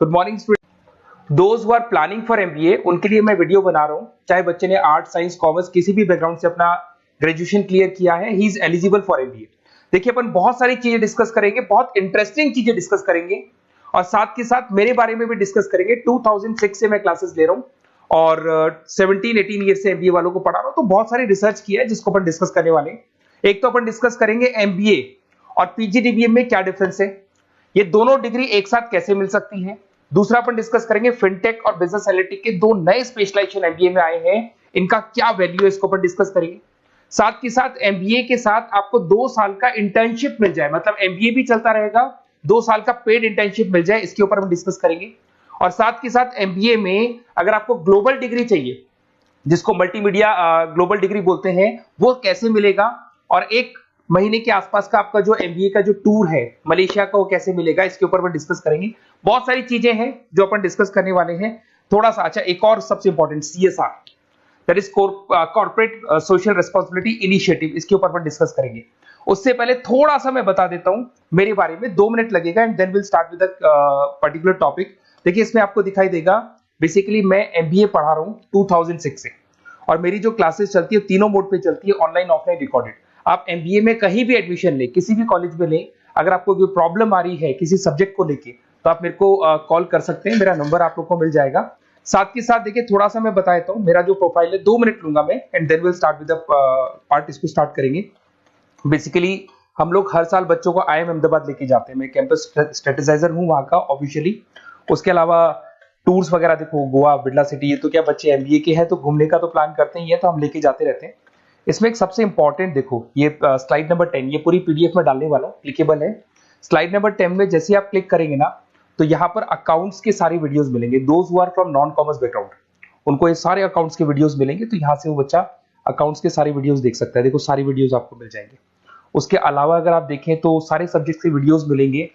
Good morning student. Those who are planning for MBA उनके लिए मैं वीडियो बना रहा हूं। चाहे बच्चे ने आर्ट, साइंस, कॉमर्स किसी भी बैकग्राउंड से अपना ग्रेजुएशन क्लियर किया है, he is eligible for MBA. देखिए, अपन बहुत सारी चीजें डिस्कस करेंगे, बहुत इंटरेस्टिंग चीजें डिस्कस करेंगे और साथ के साथ मेरे बारे में भी डिस्कस करेंगे। 2006 से मैं क्लासेस ले रहा हूं और 17-18 ईयर से एमबीए वालों को पढ़ा रहा हूं, तो बहुत सारी रिसर्च की है जिसको अपन डिस्कस करने वाले हैं। एक तो अपन डिस्कस करेंगे एमबीए और पीजीडीबीएम में क्या डिफरेंस है, ये दोनों डिग्री एक साथ कैसे मिल सकती है। दूसरा अपन डिस्कस करेंगे फिनटेक और बिजनेस एनालिटिक के दो नए स्पेशलाइजेशन एमबीए में आए हैं, इनका क्या वैल्यू है, इसको अपन डिस्कस करेंगे। साथ के साथ एमबीए के साथ आपको 2 साल का इंटर्नशिप मिल जाए, मतलब एमबीए भी चलता रहेगा, 2 साल का पेड इंटर्नशिप मिल जाए, इसके ऊपर हम डिस्कस करेंगे। और साथ के साथ एमबीए में अगर आपको ग्लोबल डिग्री चाहिए, जिसको मल्टीमीडिया ग्लोबल डिग्री बोलते हैं, वो कैसे मिलेगा, और 1 महीने के आसपास का आपका जो एमबीए का जो टूर है मलेशिया का, वो कैसे मिलेगा, इसके ऊपर अपन डिस्कस करेंगे। बहुत सारी चीजें हैं जो अपन डिस्कस करने वाले हैं। थोड़ा सा अच्छा, एक और सबसे important CSR, that is corporate social responsibility initiative, इसके ऊपर अपन डिस्कस करेंगे। उससे पहले थोड़ा सा मैं बता देता हूं मेरे बारे में, 2 मिनट लगेगा and then will start with particular topic. देखिए, इसमें आपको दिखाई देगा बेसिकली मैं एमबीए पढ़ा रहा हूं 2006 से, और मेरी जो क्लासेस चलती है तीनों मोड पे चलती है, ऑनलाइन, ऑफलाइन, रिकॉर्डेड। आप एमबीए में कहीं भी एडमिशन ले, किसी भी कॉलेज में ले, अगर आपको कोई प्रॉब्लम आ रही है किसी सब्जेक्ट को लेके, तो आप मेरे को कॉल कर सकते हैं, मेरा नंबर आप लोग को मिल जाएगा। साथ के साथ देखिए, थोड़ा सा मैं बता देता हूँ, मेरा जो प्रोफाइल है 2 मिनट लूंगा मैं and then will start with the part, इसको स्टार्ट करेंगे। बेसिकली हम लोग हर साल बच्चों को आईएम अहमदाबाद लेके जाते हैं, मैं कैंपस स्ट्रेटेजाइजर हूँ वहाँ का ऑफिशियली। उसके अलावा टूर्स वगैरह, देखो गोवा, बिरला सिटी, ये तो क्या बच्चे एमबीए के हैं तो घूमने का तो प्लान करते ही है, तो हम लेके जाते रहते हैं। इसमें एक सबसे इंपॉर्टेंट, देखो ये स्लाइड नंबर 10, ये पूरी पीडीएफ में डालने वाला हूँ, क्लिकेबल है। स्लाइड नंबर 10 में जैसे आप क्लिक करेंगे ना, तो यहाँ पर अकाउंट्स के सारी वीडियोस मिलेंगे। Those who are from non commerce background, उनको ये सारे अकाउंट्स के वीडियोस मिलेंगे, तो यहाँ से वो बच्चा अकाउंट्स के सारे वीडियोस देख सकता है। देखो, सारी वीडियोस आपको मिल जाएंगे। उसके अलावा अगर आप देखें तो सारे सब्जेक्ट के वीडियोस मिलेंगे,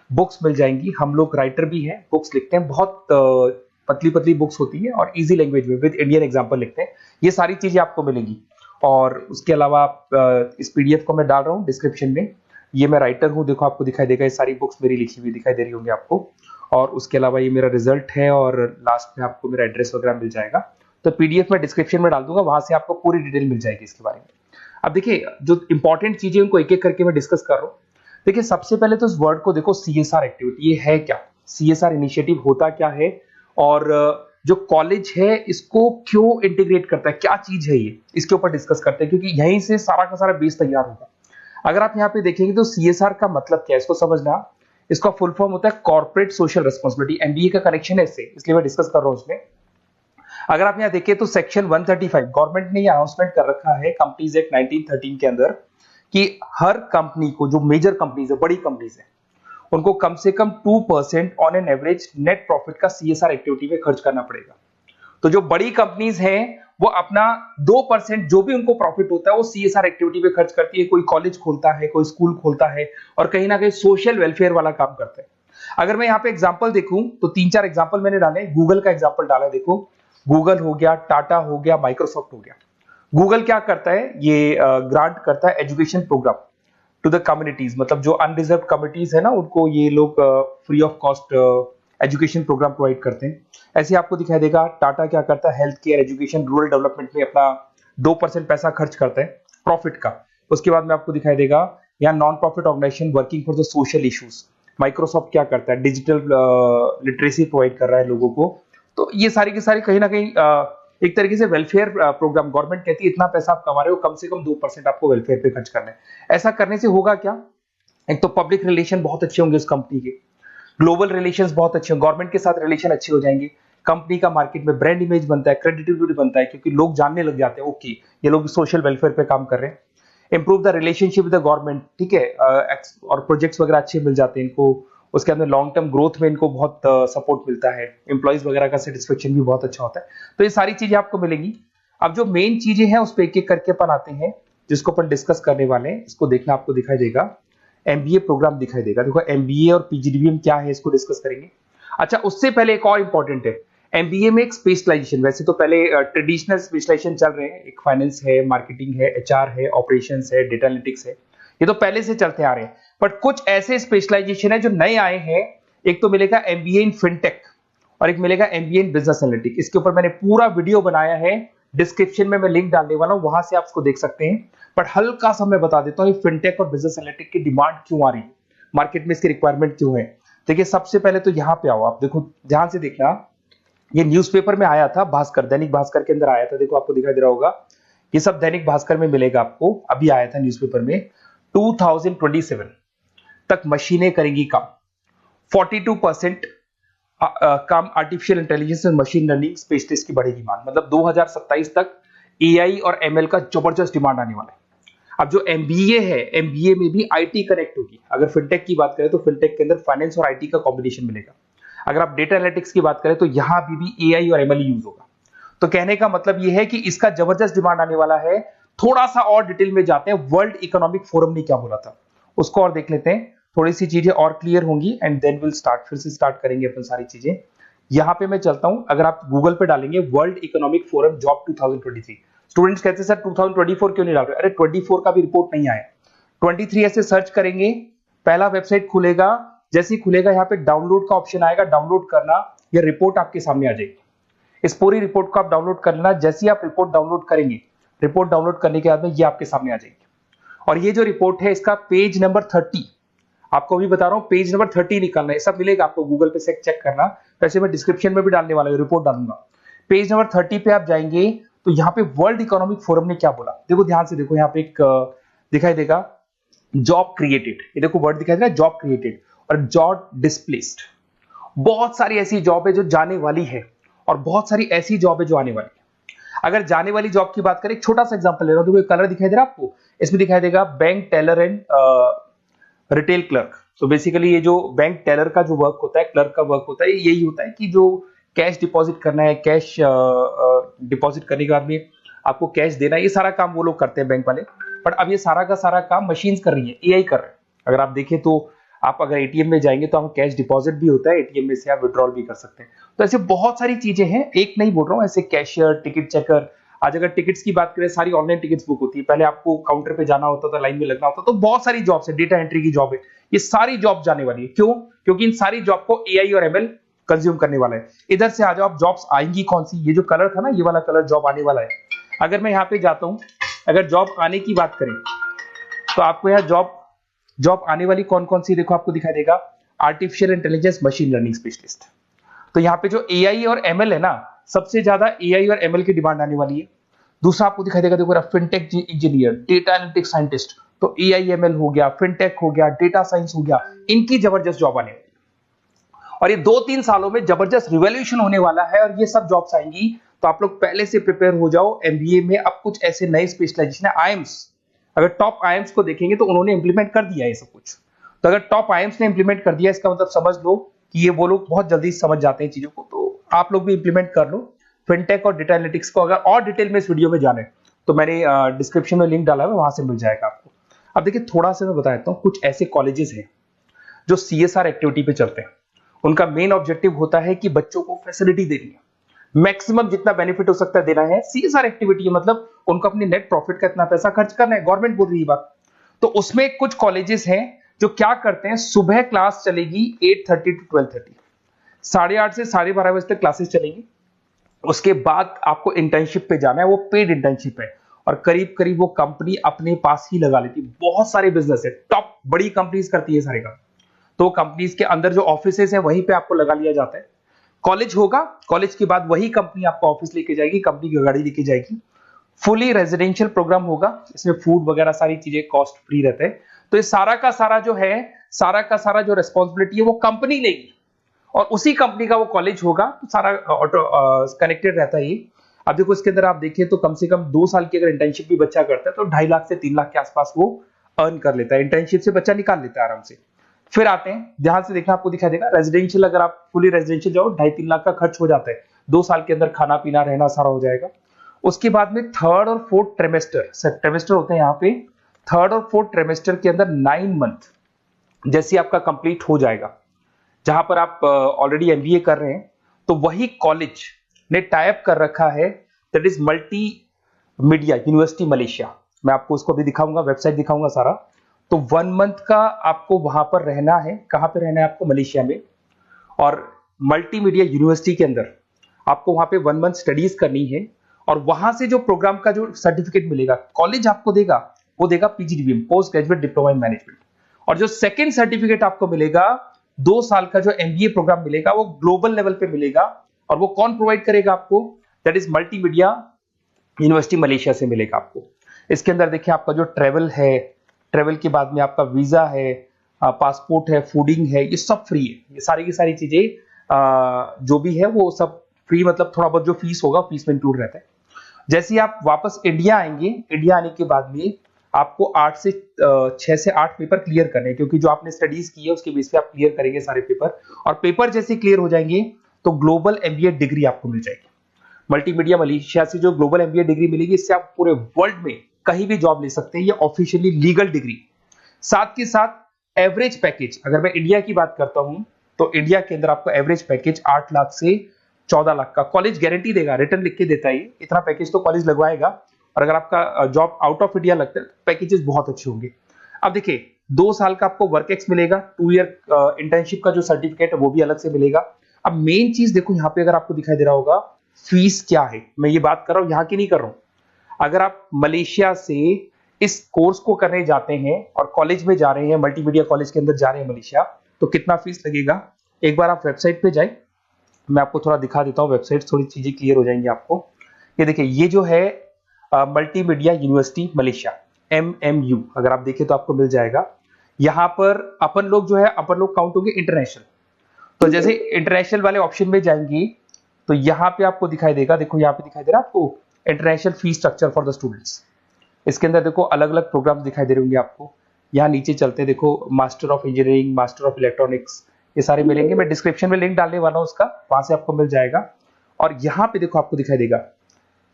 बुक्स मिल जाएंगी। हम लोग राइटर भी हैं, बुक्स लिखते हैं, बहुत पतली पतली बुक्स होती है और इजी लैंग्वेज में विद इंडियन एग्जांपल लिखते हैं। ये सारी चीजें आपको मिलेंगी। और उसके अलावा इस पीडीएफ को मैं डाल रहा हूँ डिस्क्रिप्शन में, ये मैं राइटर हूँ, देखो आपको दिखाई देगा, ये सारी बुक्स मेरी लिखी हुई दिखाई दे रही होंगी आपको। और उसके अलावा ये मेरा रिजल्ट है और लास्ट में आपको मेरा एड्रेस वगैरह मिल जाएगा। तो पीडीएफ में डिस्क्रिप्शन में डाल दूंगा, वहां से आपको पूरी डिटेल मिल जाएगी इसके बारे में। अब देखिए, जो इंपॉर्टेंट चीजें उनको एक एक करके मैं डिस्कस कर रहा हूँ। देखिए, सबसे पहले तो इस वर्ड को देखो, सीएसआर एक्टिविटी, ये है क्या, सीएसआर इनिशिएटिव होता क्या है, और जो कॉलेज है इसको क्यों इंटीग्रेट करता है, क्या चीज है ये, इसके ऊपर डिस्कस करते हैं, क्योंकि यहीं से सारा का सारा बेस तैयार होगा। अगर आप यहाँ पे देखेंगे तो सीएसआर का मतलब क्या है, इसको समझना। इसका फुल फॉर्म होता है कॉर्पोरेट सोशल रिस्पांसिबिलिटी। एमबीए का कनेक्शन है इससे, इसलिए मैं डिस्कस कर रहा हूँ इसमें। अगर आप यहाँ देखिए तो सेक्शन 135 गवर्नमेंट ने ये अनाउंसमेंट कर रखा है कंपनीज एक्ट 1913 के अंदर, कि हर कंपनी को, जो मेजर कंपनीज है, बड़ी कंपनीज है, उनको कम से कम 2% on an average net profit का सीएसआर एक्टिविटी में खर्च करना पड़ेगा। तो जो बड़ी कंपनीज हैं वो अपना 2% जो भी उनको प्रॉफिट होता है वो सीएसआर एक्टिविटी पे खर्च करती है। कोई कॉलेज खोलता है, कोई स्कूल खोलता है, और कहीं ना कहीं सोशल वेलफेयर वाला काम करता है। अगर मैं यहाँ पे एग्जांपल देखूं तो 3-4 एग्जांपल मैंने डाले। गूगल का एग्जांपल डाला, देखो गूगल हो गया, टाटा हो गया, माइक्रोसॉफ्ट हो गया। गूगल क्या करता है, ये ग्रांट करता है education program to the communities, मतलब जो अनरिजर्व कम्युनिटीज है ना, उनको ये लोग free of cost education program provide करते हैं। ऐसे आपको दिखाई देगा टाटा क्या करता है, health care, education, rural development में अपना 2% पैसा खर्च करता है प्रॉफिट का। उसके बाद में आपको दिखाई देगा यहाँ non profit organisation working for the social issues. Microsoft क्या करता है, डिजिटल लिटरेसी प्रोवाइड कर रहा है लोगों को। तो ये सारी की सारी कहीं ना कहीं एक तरीके से वेलफेयर प्रोग्राम, गवर्नमेंट कहती है इतना पैसा आप कमा रहे हो, कम से कम 2% आपको वेलफेयर पे खर्च करना है। ऐसा करने से होगा क्या, एक तो पब्लिक रिलेशन बहुत अच्छे होंगे उस कंपनी के, ग्लोबल रिलेशंस बहुत अच्छे होंगे, गवर्नमेंट के साथ रिलेशन अच्छे हो जाएंगे, कंपनी का मार्केट में ब्रांड इमेज बनता है, क्रेडिबिलिटी बनता है, क्योंकि लोग जानने लग जाते हैं ओके ये लोग सोशल वेलफेयर पे काम कर रहे हैं। Improve the relationship with the government, ठीक है, और प्रोजेक्ट्स वगैरह अच्छे मिल जाते हैं इनको। उसके अंदर लॉन्ग टर्म ग्रोथ में इनको बहुत सपोर्ट मिलता है, एम्प्लॉइज वगैरह का सेटिस्फेक्शन भी बहुत अच्छा होता है। तो ये सारी चीजें आपको मिलेंगी। अब जो मेन चीजें हैं उस पर एक एक करके अपन आते हैं, जिसको अपन डिस्कस करने वाले हैं। इसको देखना, आपको दिखाई देगा एमबीए प्रोग्राम दिखाई देगा। देखो एमबीए और पीजीडीबीएम क्या है, इसको डिस्कस करेंगे। अच्छा, उससे पहले एक और इंपॉर्टेंट है, एमबीए में एक स्पेशलाइजेशन, वैसे तो पहले ट्रेडिशनल स्पेशलाइजेशन चल रहे हैं, एक फाइनेंस है, मार्केटिंग है, एचआर है, ऑपरेशंस है, डेटा एनालिटिक्स है, ये तो पहले से चलते आ रहे हैं। बट कुछ ऐसे स्पेशलाइजेशन है जो नए आए हैं, एक तो मिलेगा एमबीए इन फिनटेक और एक मिलेगा एमबीए इन बिजनेस एनालिटिक्स। इसके ऊपर मैंने पूरा वीडियो बनाया है, डिस्क्रिप्शन में मैं लिंक डालने वाला हूं, वहां से आप उसको देख सकते हैं। बट हल्का सा मैं बता देता हूं फिनटेक और बिजनेस एनालिटिक्स की डिमांड क्यों आ रही है, मार्केट में इसकी रिक्वायरमेंट क्यों है। देखिए सबसे पहले तो यहाँ पे आओ, आप देखो ध्यान से देखना, ये न्यूज़पेपर में आया था, भास्कर, दैनिक भास्कर के अंदर आया था, देखो आपको दिखाई दे रहा होगा, ये सब दैनिक भास्कर में मिलेगा आपको, अभी आया था न्यूज़पेपर में। 2027 तक मशीनें करेंगी काम, 42% काम आर्टिफिशियल इंटेलिजेंस और मशीन लर्निंग स्पेशलिस्ट की बढ़ेगी मांग, मतलब 2027 तक एआई और एमएल का जबरदस्त डिमांड आने वाला है। अब जो एमबीए है, एमबीए में भी आईटी कनेक्ट होगी। अगर फिनटेक की बात करें तो फिनटेक के अंदर फाइनेंस और आईटी का कॉम्बिनेशन मिलेगा। अगर आप डेटा एनालिटिक्स की बात करें तो यहां भी एआई और एमएल यूज होगा। तो कहने का मतलब यह है कि इसका जबरदस्त डिमांड आने वाला है। थोड़ा सा और डिटेल में जाते हैं, वर्ल्ड इकोनॉमिक फोरम ने क्या बोला था उसको और देख लेते हैं, थोड़ी सी चीजें और क्लियर होंगी एंड देन विल स्टार्ट, फिर से स्टार्ट करेंगे अपन सारी चीजें। यहां पे मैं चलता हूं, अगर आप गूगल पे डालेंगे world economic forum job 2023, students कहते हैं सर 2024 क्यों नहीं डाल रहे, अरे 24 का भी रिपोर्ट नहीं आया, 23 ऐसे सर्च करेंगे, पहला वेबसाइट खुलेगा, जैसे ही खुलेगा यहाँ पे डाउनलोड का ऑप्शन आएगा, डाउनलोड करना, ये रिपोर्ट आपके सामने आ जाएगी। इस पूरी रिपोर्ट को आप डाउनलोड कर लेना, जैसे ही आप रिपोर्ट डाउनलोड करेंगे, रिपोर्ट डाउनलोड करने के बाद में ये आपके सामने आ जाएगी। और ये जो रिपोर्ट है इसका पेज नंबर 30, आपको भी बता रहा हूं पेज नंबर 30 निकालना है, सब मिलेगा आपको गूगल पे से चेक करना, वैसे मैं डिस्क्रिप्शन में भी डालने वाला हूं, रिपोर्ट डालूंगा। पेज नंबर 30 पे आप जाएंगे तो यहाँ पे वर्ल्ड इकोनॉमिक फोरम ने क्या बोला, देखो ध्यान से देखो, यहाँ पे एक दिखाई देगा जॉब क्रिएटेड, ये देखो वर्ड दिखाई दे रहा है जॉब क्रिएटेड और जॉब डिस्प्लेस्ड। बहुत सारी ऐसी जॉब है जो जाने वाली है और बहुत सारी ऐसी जॉब है जो आने वाली है। अगर जाने वाली जॉब की बात करें, एक छोटा सा एग्जांपल ले रहा हूं, देखो कलर दिखाई दे रहा है आपको, इसमें दिखाई देगा bank teller and retail clerk. तो बेसिकली ये जो बैंक टेलर का जो वर्क होता है, क्लर्क का वर्क होता है, यही होता है कि जो कैश डिपॉजिट करना है, कैश डिपॉजिट करने के बाद में आपको कैश देना है, ये सारा काम वो लोग करते हैं बैंक वाले। बट अब ये सारा का सारा काम मशीन्स कर रही है, एआई कर रहे हैं। अगर आप देखें तो आप अगर एटीएम में जाएंगे तो आपको कैश डिपॉजिट भी होता है, एटीएम में से आप विड्रॉल भी कर सकते हैं। तो ऐसे बहुत सारी चीजें हैं, एक नहीं बोल रहा हूँ, ऐसे कैशियर, टिकट चेकर, आज अगर टिकट्स की बात करें सारी ऑनलाइन टिकट्स बुक होती है, पहले आपको काउंटर पे जाना होता था, लाइन में लगना होता, तो बहुत सारी जॉब्स है, डेटा एंट्री की जॉब है, ये सारी जॉब जाने वाली है। क्यों? क्योंकि इन सारी जॉब को एआई और एमएल कंज्यूम करने वाला है। इधर से आ जाओ, आप जॉब्स आएंगी कौन सी, ये जो कलर था ना, ये वाला कलर जॉब आने वाला है। अगर मैं यहाँ पे जाता हूं, अगर जॉब आने की बात करें तो आपको यहाँ जॉब आने वाली कौन कौन सी, देखो आपको दिखाई देगा artificial intelligence machine learning specialist. तो यहाँ पे जो एआई और एमएल है ना, सबसे ज्यादा एआई और एमएल की डिमांड आने वाली है। दूसरा आपको दिखाई देगा, देखो fintech engineer, data analytics scientist, तो एआई एमएल हो गया, फिनटेक हो गया, डेटा साइंस हो गया, इनकी जबरदस्त जॉब आने वाली है। और ये 2-3 सालों में जबरदस्त रिवॉल्यूशन होने वाला है और ये सब जॉब्स आएंगी। तो आप लोग पहले से प्रिपेयर हो जाओ। एमबीए में अब कुछ ऐसे नए स्पेशलाइजेशन है, आईएम्स, अगर टॉप आईएम्स को देखेंगे तो उन्होंने इंप्लीमेंट कर दिया है ये सब कुछ। तो अगर टॉप आईएम्स ने इंप्लीमेंट कर दिया, इसका मतलब समझ लो कि ये वो लोग बहुत जल्दी समझ जाते हैं चीजों को, तो आप लोग भी इंप्लीमेंट कर लो फिनटेक और डेटा एनालिटिक्स को। अगर और डिटेल में इस वीडियो में जाने तो मैंने डिस्क्रिप्शन में लिंक डाला है, वहां से मिल जाएगा आपको। अब देखिए थोड़ा सा मैं बता देता हूँ, कुछ ऐसे कॉलेजेस हैं जो सीएसआर एक्टिविटी पे चलते हैं। उनका मेन ऑब्जेक्टिव होता है कि बच्चों को फैसिलिटी देनी है, मैक्सिमम जितना बेनिफिट हो सकता है देना है। सीएसआर एक्टिविटी मतलब उनको अपनी नेट प्रॉफिट का इतना पैसा खर्च करना है, गवर्नमेंट बोल रही है बात। तो उसमें कुछ कॉलेजेस हैं जो क्या करते हैं, सुबह क्लास चलेगी 8:30 to 12:30, 8:30 से 12:30 बजे तक क्लासेस चलेंगी। उसके बाद आपको इंटर्नशिप पे जाना है, वो पेड इंटर्नशिप है और करीब करीब वो कंपनी अपने पास ही लगा लेती है। बहुत सारे बिजनेस है, टॉप बड़ी कंपनीज करती है सारे काम। तो कंपनीज के अंदर जो ऑफिसेज है वहीं पे आपको लगा लिया जाता है। कॉलेज होगा, कॉलेज के बाद वही कंपनी आपको ऑफिस लेके जाएगी, कंपनी की गाड़ी लेके जाएगी। फुली रेजिडेंशियल प्रोग्राम होगा, इसमें फूड वगैरह सारी चीजें कॉस्ट फ्री रहते हैं। तो ये सारा का सारा जो है, सारा का सारा जो रेस्पॉन्सिबिलिटी है वो कंपनी लेगी और उसी कंपनी का वो कॉलेज होगा। तो सारा ऑटो कनेक्टेड रहता है ये। अब देखो इसके अंदर आप देखिए तो कम से कम 2 साल की अगर इंटर्नशिप भी बच्चा करता है तो 2.5 लाख से 3 लाख के आसपास वो अर्न कर लेता है, इंटर्नशिप से बच्चा निकाल लेता है आराम से। फिर आते हैं, ध्यान से देखना, आपको दिखाई देगा रेजिडेंशियल, अगर आप फुली रेजिडेंशियल जाओ 2.5-3 लाख का खर्च हो जाता है, 2 साल के अंदर खाना पीना रहना सारा हो जाएगा। उसके बाद में थर्ड और फोर्थ ट्रेमेस्टर होते हैं यहाँ पे। थर्ड और फोर्थ ट्रेमेस्टर के अंदर 9 मंथ जैसे आपका कंप्लीट हो जाएगा, जहां पर आप ऑलरेडी एमबीए कर रहे हैं, तो वही कॉलेज ने टाइप कर रखा है, that is multi media university Malaysia. मैं आपको उसको भी दिखाऊंगा, वेबसाइट दिखाऊंगा सारा। तो 1 मंथ का आपको वहां पर रहना है। कहां पे रहना है आपको? मलेशिया में। और मल्टीमीडिया यूनिवर्सिटी के अंदर आपको वहां पे 1 मंथ स्टडीज करनी है और वहां से जो प्रोग्राम का जो सर्टिफिकेट मिलेगा कॉलेज आपको देगा, वो देगा PGDBM, post graduate diploma in management. और जो सेकंड सर्टिफिकेट आपको मिलेगा 2 साल का जो एमबीए प्रोग्राम मिलेगा वो ग्लोबल लेवल पे मिलेगा। और वो कौन प्रोवाइड करेगा आपको? That is multimedia university Malaysia से मिलेगा आपको। इसके अंदर देखिए आपका जो ट्रेवल है, ट्रेवल के बाद में आपका वीजा है, पासपोर्ट है, फूडिंग है, ये सब फ्री है। ये सारी की सारी चीजें जो भी है वो सब फ्री, मतलब थोड़ा बहुत जो फीस होगा फीस में इंक्लूड रहता है। जैसे ही आप वापस इंडिया आएंगे, इंडिया आने के बाद में आपको 6 से 8 पेपर क्लियर करने हैं, क्योंकि जो आपने स्टडीज की है उसके बेस पे आप क्लियर करेंगे सारे पेपर। और पेपर जैसे क्लियर हो जाएंगे तो ग्लोबल एमबीए डिग्री आपको मिल जाएगी। मल्टीमीडिया मलेशिया से जो ग्लोबल एमबीए डिग्री मिलेगी, इससे आप पूरे वर्ल्ड में कहीं भी जॉब ले सकते हैं। ये ऑफिशियली लीगल डिग्री। साथ के साथ एवरेज पैकेज, अगर मैं इंडिया की बात करता हूं तो इंडिया के अंदर आपको एवरेज पैकेज 8 लाख से 14 लाख का कॉलेज गारंटी देगा, रिटर्न लिख के देता है। इतना पैकेज तो कॉलेज लगवाएगा। और अगर आपका जॉब आउट ऑफ इंडिया लगता है तो पैकेजेस बहुत अच्छे होंगे। अब देखिए 2 साल का आपको वर्क एक्स मिलेगा, 2 ईयर इंटर्नशिप का जो सर्टिफिकेट है वो भी अलग से मिलेगा। अब मेन चीज देखो यहाँ पे, अगर आपको दिखाई दे रहा होगा फीस क्या है, मैं ये बात कर रहा हूं यहाँ की नहीं कर रहा हूं। अगर आप मलेशिया से इस कोर्स को करने जाते हैं और कॉलेज में जा रहे हैं, मल्टीमीडिया कॉलेज के अंदर जा रहे हैं मलेशिया, तो कितना फीस लगेगा? एक बार आप वेबसाइट पे जाए, मैं आपको थोड़ा दिखा देता हूँ वेबसाइट, थोड़ी चीजें क्लियर हो जाएंगी आपको। ये देखिए, ये जो है मल्टीमीडिया यूनिवर्सिटी मलेशिया, MMU, अगर आप देखें तो आपको मिल जाएगा। यहाँ पर अपन लोग जो है, अपन लोग काउंट होंगे इंटरनेशनल। तो जैसे इंटरनेशनल वाले ऑप्शन में जाएंगे तो यहाँ पे आपको दिखाई देगा, देखो यहाँ पे दिखाई दे रहा है आपको international fee structure for the students. इसके अंदर देखो अलग अलग प्रोग्राम दिखाई दे रहे होंगे आपको। यहाँ नीचे चलते हैं, देखो master of engineering, master of electronics, ये सारे मिलेंगे। मैं डिस्क्रिप्शन में लिंक डालने वाला हूँ उसका, वहां से आपको मिल जाएगा। और यहाँ पे देखो आपको दिखाई देगा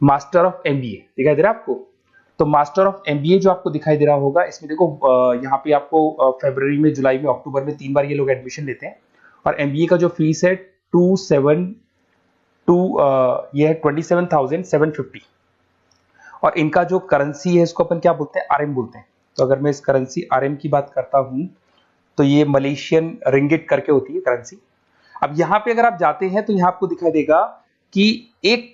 मास्टर ऑफ एमबीए, दिखाई दे रहा है आपको। तो मास्टर ऑफ एमबीए जो आपको दिखाई दे रहा होगा, इसमें देखो यहाँ पे आपको फरवरी में, जुलाई में, अक्टूबर में 3 बार ये लोग एडमिशन लेते हैं। और एमबीए का जो फीस है 27,750। और इनका जो करेंसी है इसको अपन क्या बोलते हैं? RM बोलते हैं। तो अगर मैं इस करेंसी RM की बात करता हूं तो ये मलेशियन रिंगिट करके होती है करेंसी। अब यहाँ पे अगर आप जाते हैं तो यहाँ आपको दिखाई देगा कि एक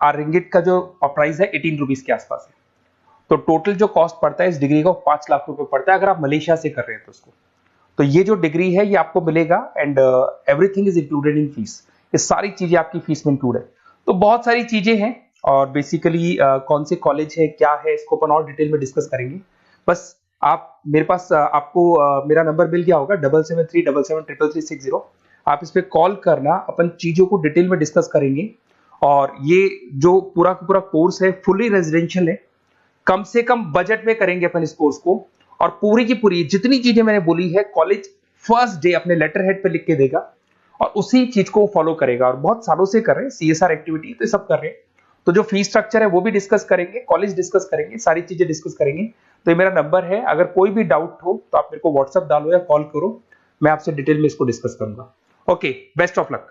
रिंगिट का जो प्राइस है 18 रुपीज के आसपास है। तो टोटल जो कॉस्ट पड़ता है इस डिग्री का 5 लाख रुपए पड़ता है, अगर आप मलेशिया से कर रहे हैं तो उसको। तो ये जो डिग्री है ये आपको मिलेगा and everything is included in fees. ये सारी चीजें आपकी फीस में इंक्लूड है। तो बहुत सारी चीजें हैं और बेसिकली कौन से कॉलेज है, क्या है, इसको अपन और डिटेल में डिस्कस करेंगे। बस आप मेरे पास आपको मेरा नंबर मिल गया होगा 7737773360। आप इस पे कॉल करना, अपन चीजों को डिटेल में डिस्कस करेंगे। और ये जो पूरा का पूरा कोर्स है फुली रेजिडेंशियल है, कम से कम बजट में करेंगे अपन इस कोर्स को। और पूरी की पूरी जितनी चीजें मैंने बोली है कॉलेज फर्स्ट डे अपने लेटर हेड पे लिख के देगा और उसी चीज को फॉलो करेगा। और बहुत सालों से कर रहे हैं, CSR एक्टिविटी तो सब कर रहे हैं। तो जो फीस स्ट्रक्चर है वो भी डिस्कस करेंगे, कॉलेज डिस्कस करेंगे, सारी चीजें डिस्कस करेंगे। तो ये मेरा नंबर है, अगर कोई भी डाउट हो तो आप मेरे को व्हाट्सएप डालो या कॉल करो, मैं आपसे डिटेल में इसको डिस्कस करूंगा। Okay, best of luck.